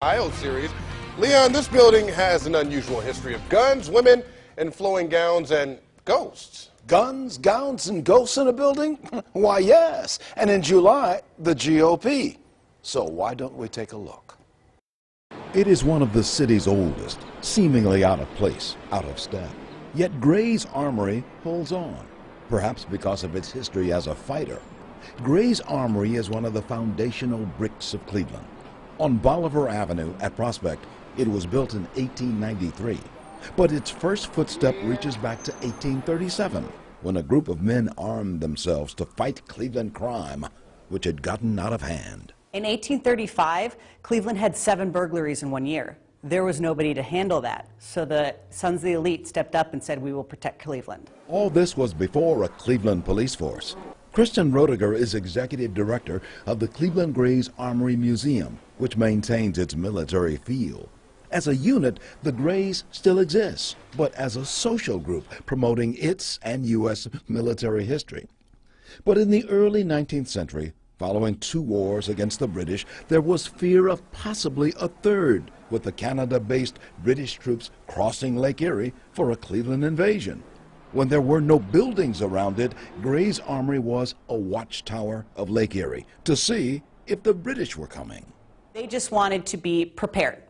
Ohio series. Leon, this building has an unusual history of guns, women, and flowing gowns and ghosts. Guns, gowns, and ghosts in a building? Why, yes. And in July, the GOP. So why don't we take a look? It is one of the city's oldest, seemingly out of place, out of step. Yet Gray's Armory holds on, perhaps because of its history as a fighter. Gray's Armory is one of the foundational bricks of Cleveland. On Bolivar Avenue at Prospect, it was built in 1893. But its first footstep reaches back to 1837, when a group of men armed themselves to fight Cleveland crime, which had gotten out of hand. In 1835, Cleveland had 7 burglaries in 1 year. There was nobody to handle that, so the Sons of the Elite stepped up and said, we will protect Cleveland. All this was before a Cleveland police force. Kristen Roediger is executive director of the Cleveland Gray's Armory Museum, which maintains its military feel. As a unit, the Grays still exists, but as a social group promoting its and U.S. military history. But in the early 19th century, following 2 wars against the British, there was fear of possibly a third, with the Canada-based British troops crossing Lake Erie for a Cleveland invasion. When there were no buildings around it, Gray's Armory was a watchtower of Lake Erie to see if the British were coming. They just wanted to be prepared.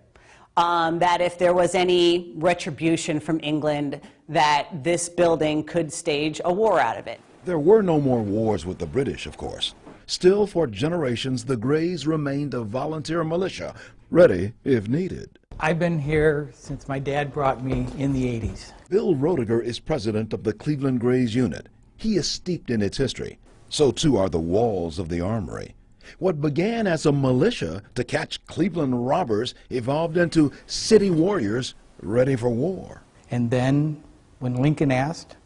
That if there was any retribution from England, that this building could stage a war out of it. There were no more wars with the British, of course. Still, for generations, the Grays remained a volunteer militia, ready if needed. I've been here since my dad brought me in the 80s. Bill Roediger is president of the Cleveland Grays unit. He is steeped in its history. So too are the walls of the armory. What began as a militia to catch Cleveland robbers evolved into city warriors ready for war. And then when Lincoln asked,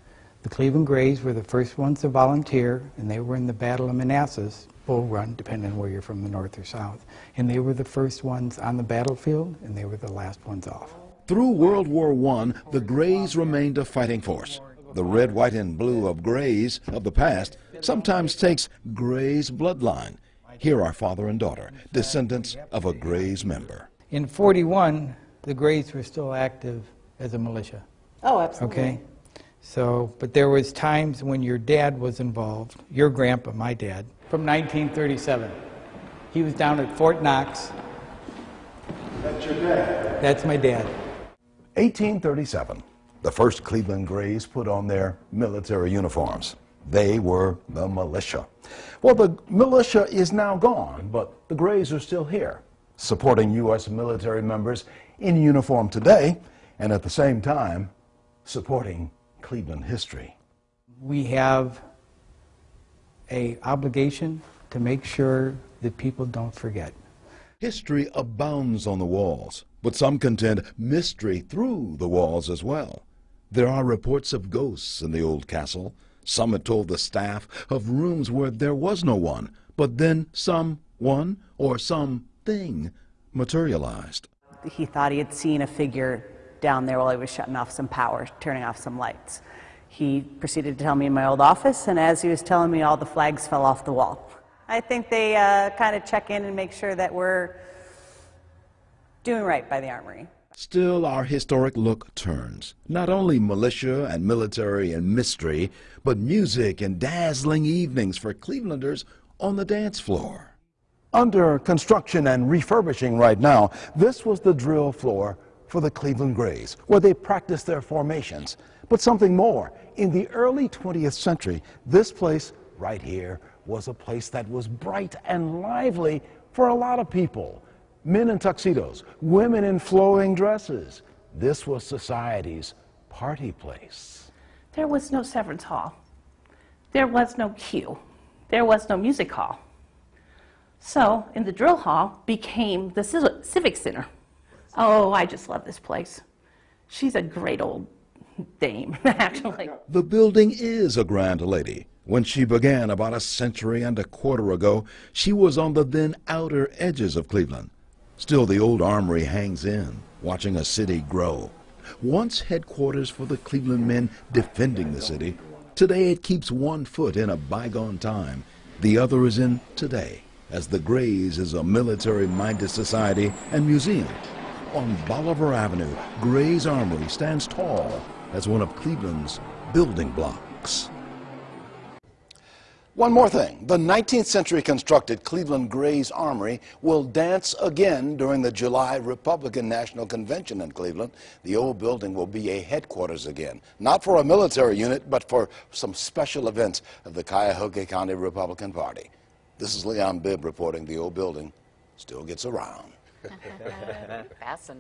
the Cleveland Grays were the first ones to volunteer, and they were in the Battle of Manassas, Bull Run, depending on where you're from, the north or south. And they were the first ones on the battlefield, and they were the last ones off. Through World War I, the Grays remained a fighting force. The red, white, and blue of Grays of the past sometimes takes Gray's bloodline. Here are father and daughter, descendants of a Grays member. In 41, the Grays were still active as a militia. Oh, absolutely. Okay? So, but there was times when your dad was involved, your grandpa, my dad, from 1937. He was down at Fort Knox. That's your dad? That's my dad. 1837. The first Cleveland Grays put on their military uniforms. They were the militia. Well, the militia is now gone, but the Grays are still here, supporting U.S. military members in uniform today, and at the same time, supporting Cleveland history. We have an obligation to make sure that people don't forget. History abounds on the walls, but some contend mystery through the walls as well. There are reports of ghosts in the old castle. Some had told the staff of rooms where there was no one, but then someone or something materialized. He thought he had seen a figure down there while he was shutting off some power, turning off some lights. He proceeded to tell me in my old office, and as he was telling me, all the flags fell off the wall. I think they kind of check in and make sure that we're doing right by the armory. Still, our historic look turns. Not only militia and military and mystery, but music and dazzling evenings for Clevelanders on the dance floor. Under construction and refurbishing right now, this was the drill floor for the Cleveland Grays, where they practiced their formations. But something more. In the early 20th century, this place right here was a place that was bright and lively for a lot of people. Men in tuxedos, women in flowing dresses. This was society's party place. There was no Severance Hall. There was no Q. There was no music hall. So, in the drill hall became the Civic Center. Oh, I just love this place. She's a great old dame, actually. The building is a grand lady. When she began about a century and a quarter ago, she was on the then outer edges of Cleveland. Still, the old armory hangs in, watching a city grow. Once headquarters for the Cleveland men defending the city, today it keeps one foot in a bygone time. The other is in today. as the Grays is a military-minded society and museum. On Bolivar Avenue, Gray's Armory stands tall as one of Cleveland's building blocks. One more thing. The 19th century constructed Cleveland Gray's Armory will dance again during the July Republican National Convention in Cleveland. The old building will be a headquarters again, not for a military unit, but for some special events of the Cuyahoga County Republican Party. This is Leon Bibb reporting the old building still gets around. Fascinating.